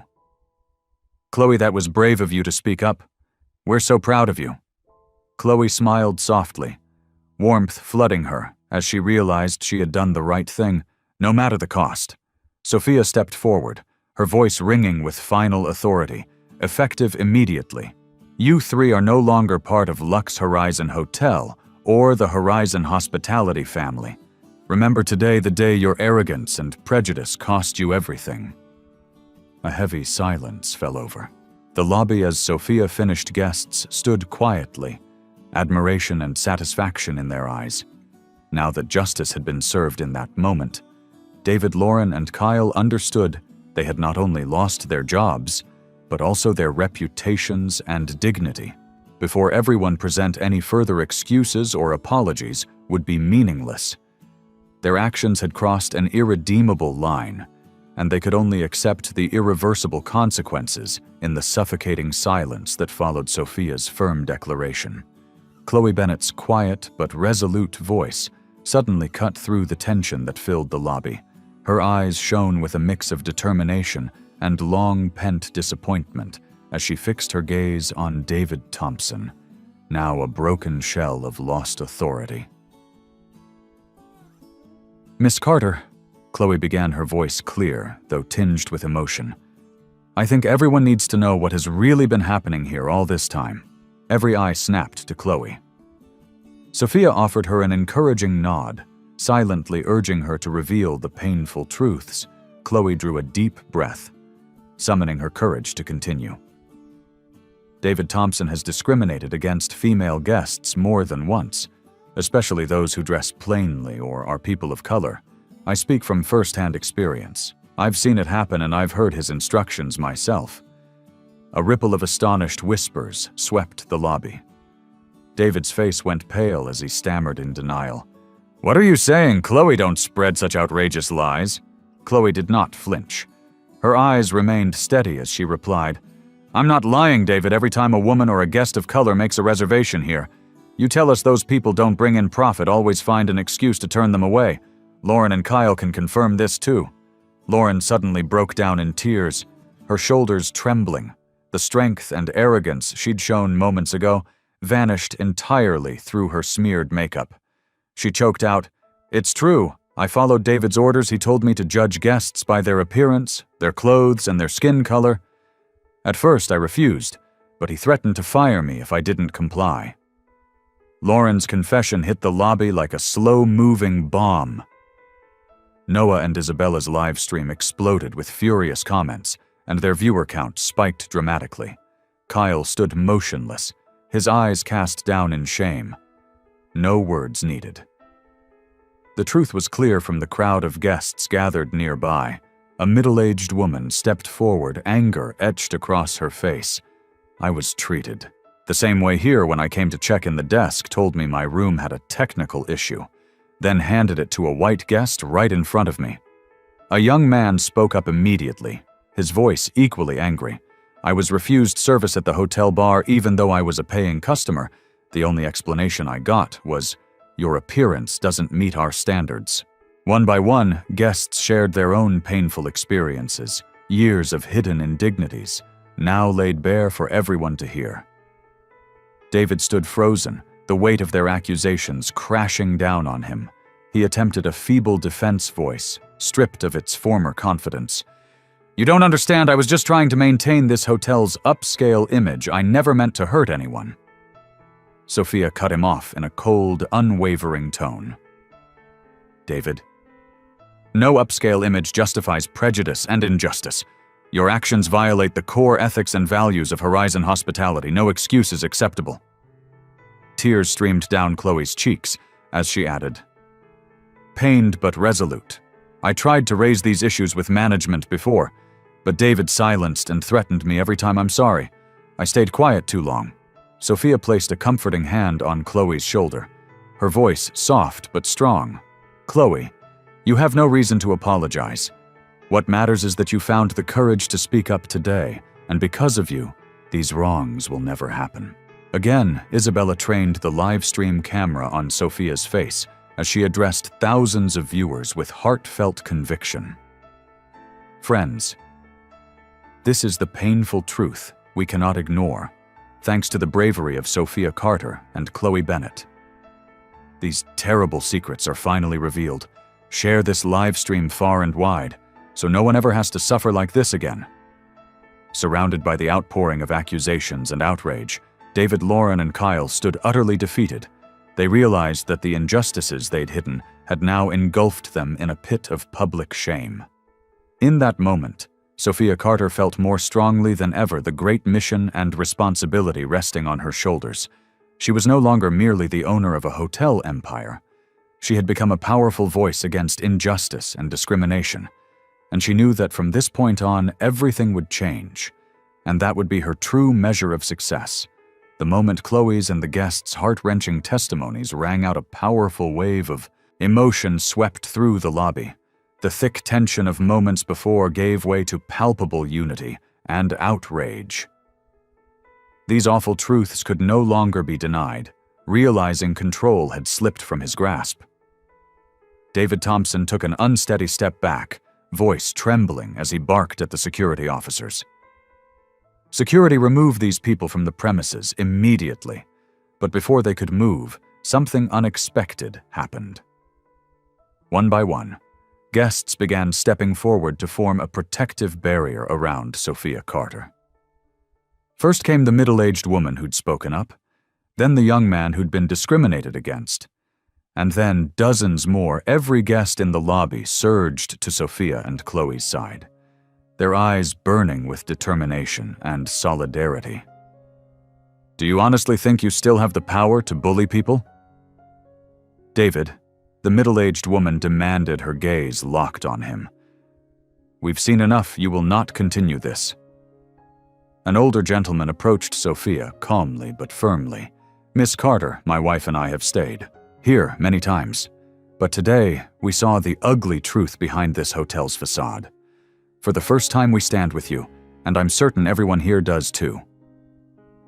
"Chloe, that was brave of you to speak up. We're so proud of you." Chloe smiled softly, warmth flooding her as she realized she had done the right thing, no matter the cost. Sophia stepped forward, her voice ringing with final authority, effective immediately. "You three are no longer part of Lux Horizon Hotel or the Horizon Hospitality family. Remember today the day your arrogance and prejudice cost you everything." A heavy silence fell over the lobby as Sophia finished. Guests stood quietly, admiration and satisfaction in their eyes. Now that justice had been served in that moment, David, Lauren, and Kyle understood they had not only lost their jobs, but also their reputations and dignity. Before everyone present any further excuses or apologies would be meaningless. Their actions had crossed an irredeemable line, and they could only accept the irreversible consequences in the suffocating silence that followed Sophia's firm declaration. Chloe Bennett's quiet but resolute voice suddenly cut through the tension that filled the lobby. Her eyes shone with a mix of determination and long-pent disappointment as she fixed her gaze on David Thompson, now a broken shell of lost authority. "Miss Carter," Chloe began, her voice clear, though tinged with emotion, "I think everyone needs to know what has really been happening here all this time." Every eye snapped to Chloe. Sophia offered her an encouraging nod, silently urging her to reveal the painful truths. Chloe drew a deep breath, summoning her courage to continue. "David Thompson has discriminated against female guests more than once, especially those who dress plainly or are people of color. I speak from first-hand experience. I've seen it happen and I've heard his instructions myself." A ripple of astonished whispers swept the lobby. David's face went pale as he stammered in denial. "What are you saying, Chloe? Don't spread such outrageous lies." Chloe did not flinch. Her eyes remained steady as she replied, "I'm not lying, David. Every time a woman or a guest of color makes a reservation here, you tell us those people don't bring in profit, always find an excuse to turn them away. Lauren and Kyle can confirm this too." Lauren suddenly broke down in tears, her shoulders trembling. The strength and arrogance she'd shown moments ago vanished entirely through her smeared makeup. She choked out, "It's true. I followed David's orders. He told me to judge guests by their appearance, their clothes, and their skin color. At first, I refused, but he threatened to fire me if I didn't comply." Lauren's confession hit the lobby like a slow-moving bomb. Noah and Isabella's live stream exploded with furious comments, and their viewer count spiked dramatically. Kyle stood motionless, his eyes cast down in shame. No words needed. The truth was clear from the crowd of guests gathered nearby. A middle-aged woman stepped forward, anger etched across her face. "I was treated the same way here when I came to check in. The desk told me my room had a technical issue, then handed it to a white guest right in front of me." A young man spoke up immediately, his voice equally angry. "I was refused service at the hotel bar even though I was a paying customer. The only explanation I got was, 'Your appearance doesn't meet our standards.'" One by one, guests shared their own painful experiences, years of hidden indignities, now laid bare for everyone to hear. David stood frozen, the weight of their accusations crashing down on him. He attempted a feeble defense voice, stripped of its former confidence. You don't understand, I was just trying to maintain this hotel's upscale image. I never meant to hurt anyone. Sophia cut him off in a cold, unwavering tone. David, no upscale image justifies prejudice and injustice. Your actions violate the core ethics and values of Horizon Hospitality. No excuse is acceptable. Tears streamed down Chloe's cheeks as she added, pained but resolute. I tried to raise these issues with management before, but David silenced and threatened me every time I'm sorry. I stayed quiet too long. Sophia placed a comforting hand on Chloe's shoulder, her voice soft but strong. Chloe, you have no reason to apologize. What matters is that you found the courage to speak up today, and because of you, these wrongs will never happen. Again, Isabella trained the live stream camera on Sophia's face as she addressed thousands of viewers with heartfelt conviction. Friends, this is the painful truth we cannot ignore, thanks to the bravery of Sophia Carter and Chloe Bennett. These terrible secrets are finally revealed. Share this live stream far and wide, so no one ever has to suffer like this again. Surrounded by the outpouring of accusations and outrage, David, Lauren, and Kyle stood utterly defeated. They realized that the injustices they'd hidden had now engulfed them in a pit of public shame. In that moment, Sophia Carter felt more strongly than ever the great mission and responsibility resting on her shoulders. She was no longer merely the owner of a hotel empire. She had become a powerful voice against injustice and discrimination, and she knew that from this point on, everything would change, and that would be her true measure of success. The moment Chloe's and the guests' heart-wrenching testimonies rang out, a powerful wave of emotion swept through the lobby. The thick tension of moments before gave way to palpable unity and outrage. These awful truths could no longer be denied, realizing control had slipped from his grasp. David Thompson took an unsteady step back, voice trembling as he barked at the security officers. Security removed these people from the premises immediately, but before they could move, something unexpected happened. One by one, guests began stepping forward to form a protective barrier around Sophia Carter. First came the middle-aged woman who'd spoken up, then the young man who'd been discriminated against, and then dozens more. Every guest in the lobby surged to Sophia and Chloe's side, their eyes burning with determination and solidarity. Do you honestly think you still have the power to bully people? David, the middle-aged woman demanded, her gaze locked on him. We've seen enough. You will not continue this. An older gentleman approached Sophia calmly but firmly. Miss Carter, my wife and I have stayed here many times, but today we saw the ugly truth behind this hotel's facade. For the first time we stand with you, and I'm certain everyone here does too.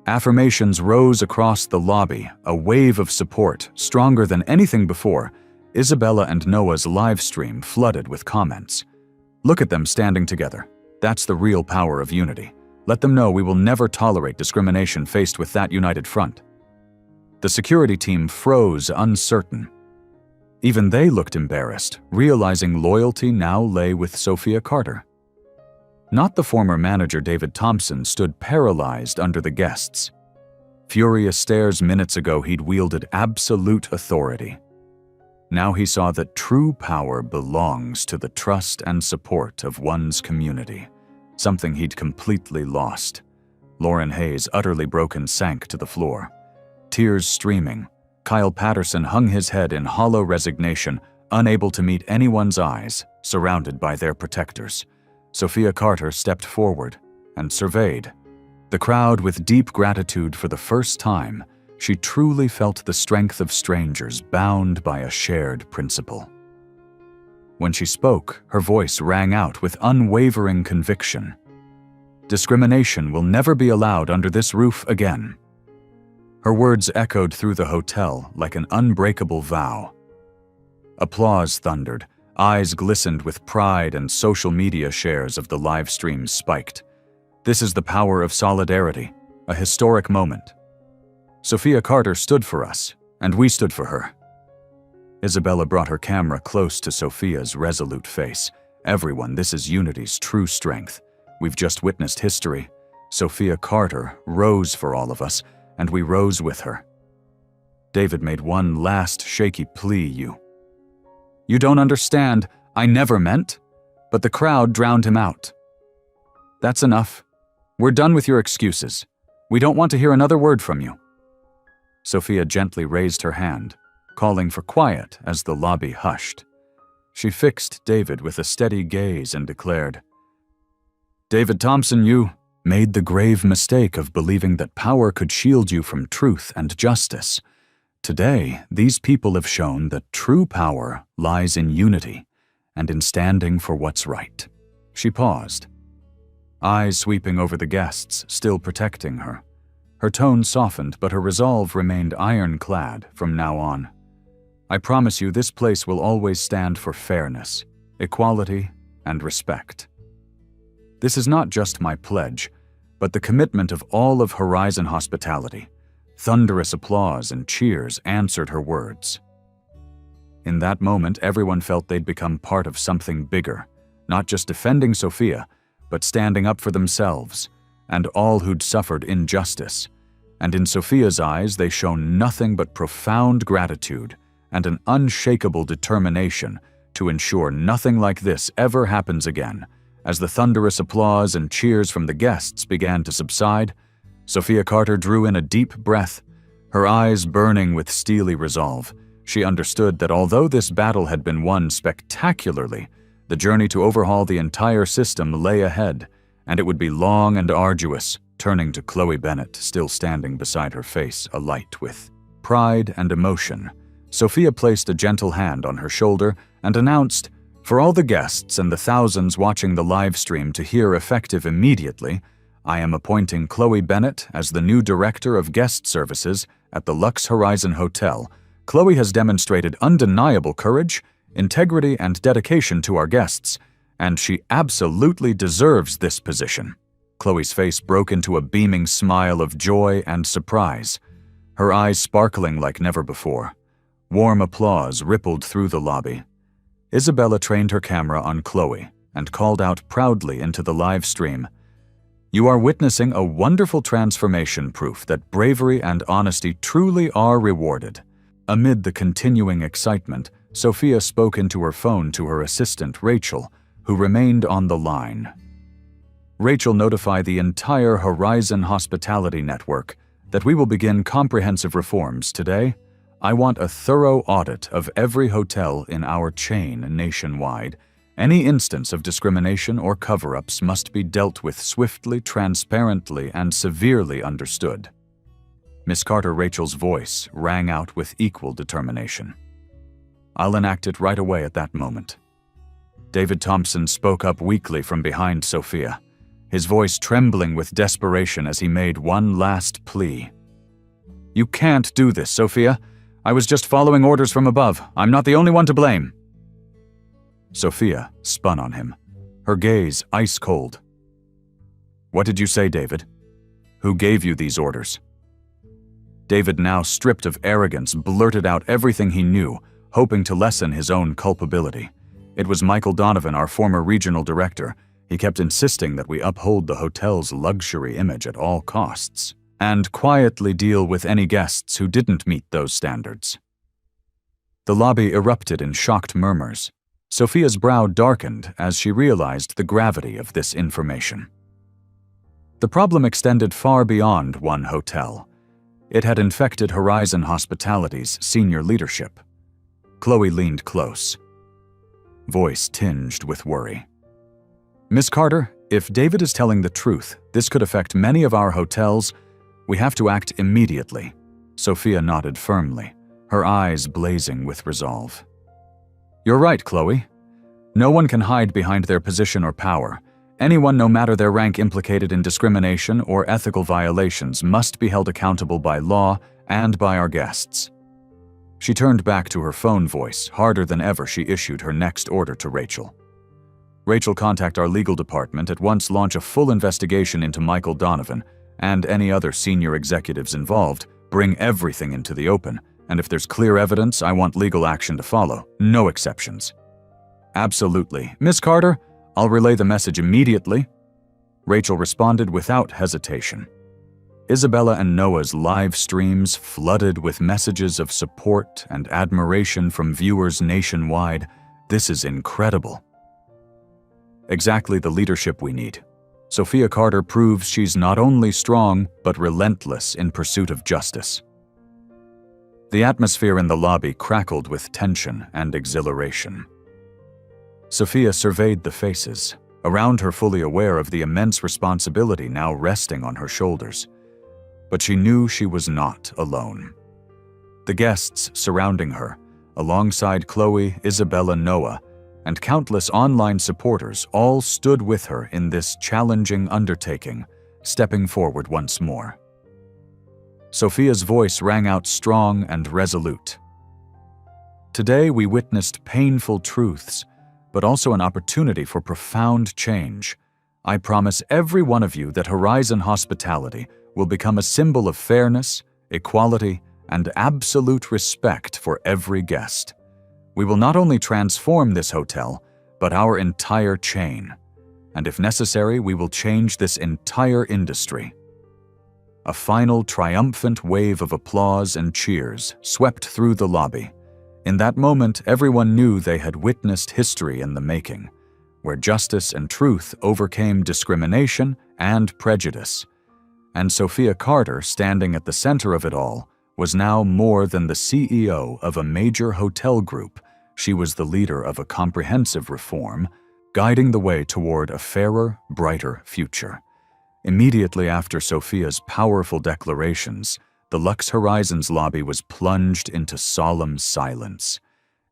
Affirmations rose across the lobby, a wave of support, stronger than anything before. Isabella and Noah's live stream flooded with comments. Look at them standing together. That's the real power of unity. Let them know we will never tolerate discrimination faced with that united front. The security team froze, uncertain. Even they looked embarrassed, realizing loyalty now lay with Sophia Carter. Not the former manager David Thompson stood paralyzed under the guests. Furious stares. Minutes ago he'd wielded absolute authority. Now he saw that true power belongs to the trust and support of one's community, something he'd completely lost. Lauren Hayes, utterly broken, sank to the floor. Tears streaming, Kyle Patterson hung his head in hollow resignation, unable to meet anyone's eyes, surrounded by their protectors. Sophia Carter stepped forward and surveyed the crowd with deep gratitude. For the first time, she truly felt the strength of strangers bound by a shared principle. When she spoke, her voice rang out with unwavering conviction. Discrimination will never be allowed under this roof again. Her words echoed through the hotel like an unbreakable vow. Applause thundered, eyes glistened with pride, and social media shares of the live stream spiked. This is the power of solidarity, a historic moment. Sophia Carter stood for us, and we stood for her. Isabella brought her camera close to Sophia's resolute face, Everyone, this is Unity's true strength. We've just witnessed history. Sophia Carter rose for all of us, and we rose with her. David made one last shaky plea. You don't understand. I never meant. But the crowd drowned him out. That's enough. We're done with your excuses. We don't want to hear another word from you. Sophia gently raised her hand, calling for quiet as the lobby hushed. She fixed David with a steady gaze and declared, David Thompson, you made the grave mistake of believing that power could shield you from truth and justice. Today, these people have shown that true power lies in unity and in standing for what's right. She paused, eyes sweeping over the guests, still protecting her. Her tone softened, but her resolve remained ironclad from now on. I promise you, this place will always stand for fairness, equality, and respect. This is not just my pledge, but the commitment of all of Horizon Hospitality. Thunderous applause and cheers answered her words. In that moment, everyone felt they'd become part of something bigger, not just defending Sophia, but standing up for themselves and all who'd suffered injustice. And in Sophia's eyes, they shone nothing but profound gratitude and an unshakable determination to ensure nothing like this ever happens again. As the thunderous applause and cheers from the guests began to subside, Sophia Carter drew in a deep breath, her eyes burning with steely resolve. She understood that although this battle had been won spectacularly, the journey to overhaul the entire system lay ahead, and it would be long and arduous. Turning to Chloe Bennett, still standing beside her, face alight with pride and emotion, Sophia placed a gentle hand on her shoulder and announced, for all the guests and the thousands watching the live stream to hear effective immediately, I am appointing Chloe Bennett as the new Director of Guest Services at the Lux Horizon Hotel. Chloe has demonstrated undeniable courage, integrity, and dedication to our guests, and she absolutely deserves this position. Chloe's face broke into a beaming smile of joy and surprise, her eyes sparkling like never before. Warm applause rippled through the lobby. Isabella trained her camera on Chloe and called out proudly into the live stream, You are witnessing a wonderful transformation, proof that bravery and honesty truly are rewarded. Amid the continuing excitement, Sophia spoke into her phone to her assistant, Rachel, who remained on the line. Rachel, notify the entire Horizon Hospitality Network that we will begin comprehensive reforms today. I want a thorough audit of every hotel in our chain nationwide. Any instance of discrimination or cover-ups must be dealt with swiftly, transparently, and severely understood. Miss Carter, Rachel's voice rang out with equal determination. I'll enact it right away at that moment. David Thompson spoke up weakly from behind Sophia, his voice trembling with desperation as he made one last plea. You can't do this, Sophia. I was just following orders from above. I'm not the only one to blame. Sophia spun on him, her gaze ice cold. What did you say, David? Who gave you these orders? David, now stripped of arrogance, blurted out everything he knew, hoping to lessen his own culpability. It was Michael Donovan, our former regional director. He kept insisting that we uphold the hotel's luxury image at all costs, and quietly deal with any guests who didn't meet those standards. The lobby erupted in shocked murmurs. Sophia's brow darkened as she realized the gravity of this information. The problem extended far beyond one hotel. It had infected Horizon Hospitality's senior leadership. Chloe leaned close, voice tinged with worry. Miss Carter, if David is telling the truth, this could affect many of our hotels. We have to act immediately. Sophia nodded firmly, her eyes blazing with resolve. You're right, Chloe. No one can hide behind their position or power. Anyone, no matter their rank, implicated in discrimination or ethical violations must be held accountable by law and by our guests. She turned back to her phone, voice harder than ever. She issued her next order to Rachel. Rachel, contact our legal department at once. Launch a full investigation into Michael Donovan and any other senior executives involved. Bring everything into the open, and if there's clear evidence, I want legal action to follow. No exceptions. Absolutely. Miss Carter, I'll relay the message immediately. Rachel responded without hesitation. Isabella and Noah's live streams flooded with messages of support and admiration from viewers nationwide. This is incredible. Exactly the leadership we need. Sophia Carter proves she's not only strong, but relentless in pursuit of justice. The atmosphere in the lobby crackled with tension and exhilaration. Sophia surveyed the faces, around her fully aware of the immense responsibility now resting on her shoulders. But she knew she was not alone. The guests surrounding her, alongside Chloe, Isabella, Noah, and countless online supporters all stood with her in this challenging undertaking, stepping forward once more. Sophia's voice rang out strong and resolute. Today we witnessed painful truths, but also an opportunity for profound change. I promise every one of you that Horizon Hospitality will become a symbol of fairness, equality, and absolute respect for every guest. We will not only transform this hotel, but our entire chain. And if necessary, we will change this entire industry. A final triumphant wave of applause and cheers swept through the lobby. In that moment, everyone knew they had witnessed history in the making, where justice and truth overcame discrimination and prejudice. And Sophia Carter, standing at the center of it all, was now more than the CEO of a major hotel group. She was the leader of a comprehensive reform, guiding the way toward a fairer, brighter future. Immediately after Sophia's powerful declarations, the Lux Horizons lobby was plunged into solemn silence.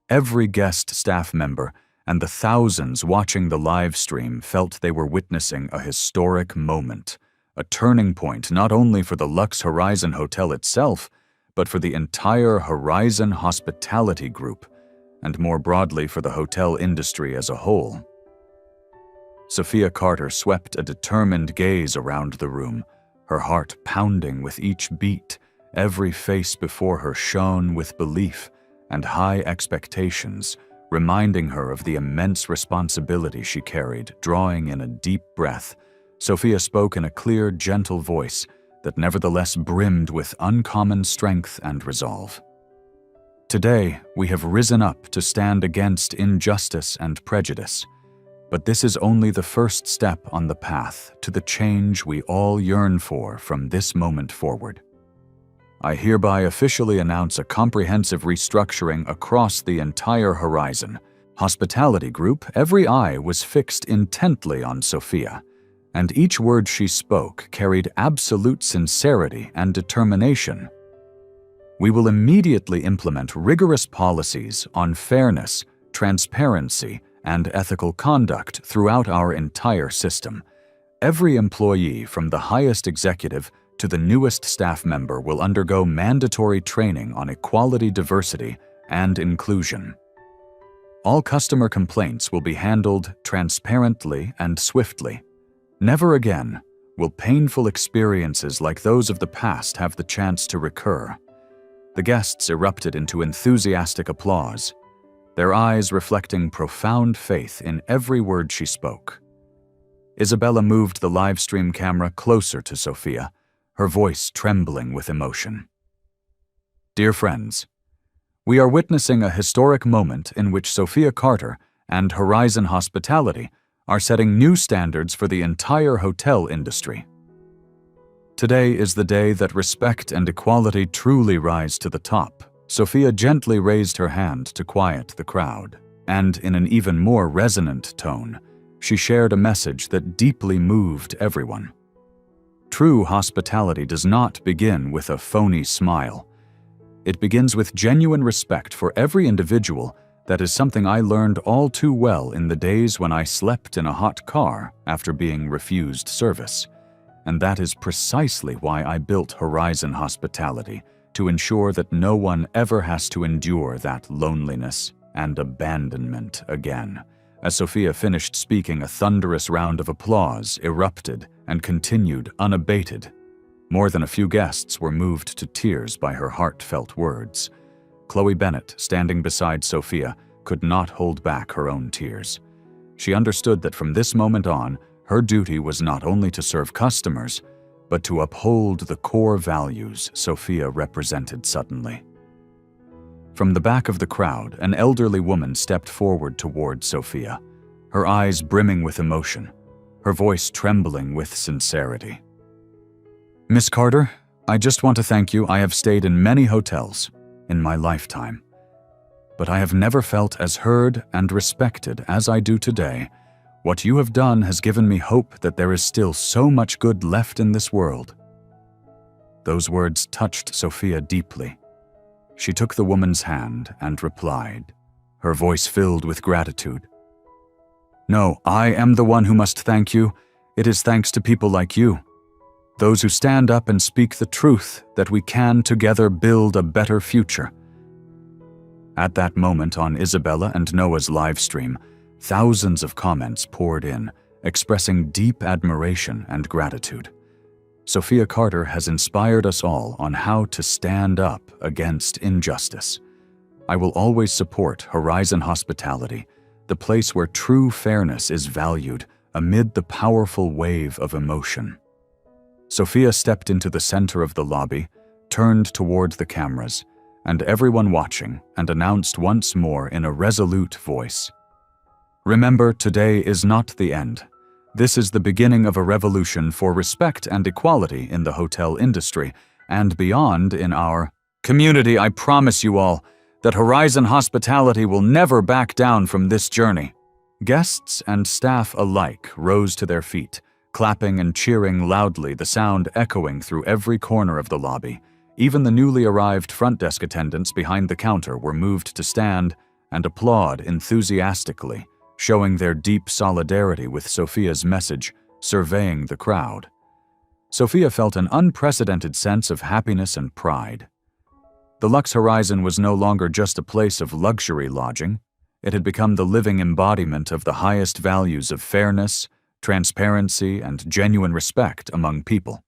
Every guest staff member and the thousands watching the live stream felt they were witnessing a historic moment, a turning point not only for the Lux Horizon Hotel itself, but for the entire Horizon Hospitality Group, and more broadly for the hotel industry as a whole. Sophia Carter swept a determined gaze around the room, her heart pounding with each beat. Every face before her shone with belief and high expectations, reminding her of the immense responsibility she carried. Drawing in a deep breath, Sophia spoke in a clear, gentle voice that nevertheless brimmed with uncommon strength and resolve. Today, we have risen up to stand against injustice and prejudice, but this is only the first step on the path to the change we all yearn for from this moment forward. I hereby officially announce a comprehensive restructuring across the entire Horizon Hospitality Group. Every eye was fixed intently on Sophia, and each word she spoke carried absolute sincerity and determination. We will immediately implement rigorous policies on fairness, transparency, and ethical conduct throughout our entire system. Every employee, from the highest executive to the newest staff member, will undergo mandatory training on equality, diversity, and inclusion. All customer complaints will be handled transparently and swiftly. Never again will painful experiences like those of the past have the chance to recur. The guests erupted into enthusiastic applause, their eyes reflecting profound faith in every word she spoke. Isabella moved the live stream camera closer to Sophia, her voice trembling with emotion. Dear friends, we are witnessing a historic moment in which Sophia Carter and Horizon Hospitality are setting new standards for the entire hotel industry. Today is the day that respect and equality truly rise to the top. Sophia gently raised her hand to quiet the crowd, and in an even more resonant tone, she shared a message that deeply moved everyone. True hospitality does not begin with a phony smile. It begins with genuine respect for every individual. That is something I learned all too well in the days when I slept in a hot car after being refused service. And that is precisely why I built Horizon Hospitality, to ensure that no one ever has to endure that loneliness and abandonment again. As Sophia finished speaking, a thunderous round of applause erupted and continued unabated. More than a few guests were moved to tears by her heartfelt words. Chloe Bennett, standing beside Sophia, could not hold back her own tears. She understood that from this moment on, her duty was not only to serve customers, but to uphold the core values Sophia represented suddenly. From the back of the crowd, an elderly woman stepped forward toward Sophia, her eyes brimming with emotion, her voice trembling with sincerity. "Miss Carter, I just want to thank you. I have stayed in many hotels in my lifetime, but I have never felt as heard and respected as I do today. What you have done has given me hope that there is still so much good left in this world." Those words touched Sophia deeply. She took the woman's hand and replied, her voice filled with gratitude. "No, I am the one who must thank you. It is thanks to people like you, those who stand up and speak the truth, that we can together build a better future." At that moment on Isabella and Noah's live stream, thousands of comments poured in, expressing deep admiration and gratitude. Sophia Carter has inspired us all on how to stand up against injustice. I will always support Horizon Hospitality, the place where true fairness is valued amid the powerful wave of emotion. Sophia stepped into the center of the lobby, turned toward the cameras, and everyone watching, and announced once more in a resolute voice, "Remember, today is not the end. This is the beginning of a revolution for respect and equality in the hotel industry and beyond in our community. I promise you all that Horizon Hospitality will never back down from this journey." Guests and staff alike rose to their feet, clapping and cheering loudly, the sound echoing through every corner of the lobby. Even the newly arrived front desk attendants behind the counter were moved to stand and applaud enthusiastically, showing their deep solidarity with Sophia's message, surveying the crowd. Sophia felt an unprecedented sense of happiness and pride. The Lux Horizon was no longer just a place of luxury lodging. It had become the living embodiment of the highest values of fairness, transparency, and genuine respect among people.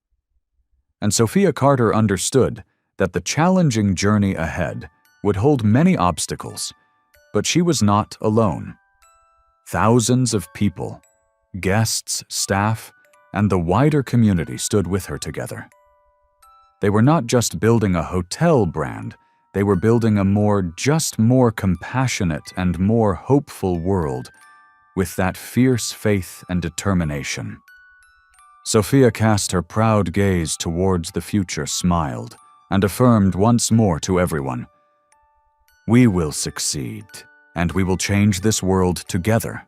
And Sophia Carter understood that the challenging journey ahead would hold many obstacles, but she was not alone. Thousands of people, guests, staff, and the wider community stood with her together. They were not just building a hotel brand, they were building a more compassionate and more hopeful world with that fierce faith and determination. Sophia cast her proud gaze towards the future, smiled, and affirmed once more to everyone, "We will succeed, and we will change this world together."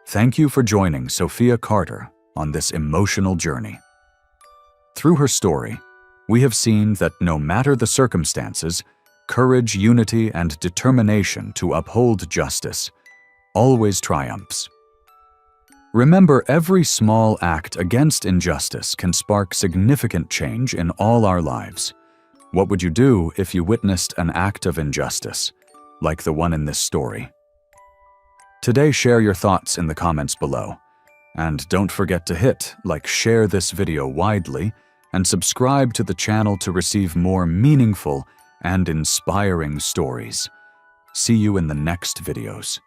Thank you for joining Sophia Carter on this emotional journey. Through her story, we have seen that no matter the circumstances, courage, unity, and determination to uphold justice always triumphs. Remember, every small act against injustice can spark significant change in all our lives. What would you do if you witnessed an act of injustice, like the one in this story? Today, share your thoughts in the comments below. And don't forget to share this video widely, and subscribe to the channel to receive more meaningful and inspiring stories. See you in the next videos.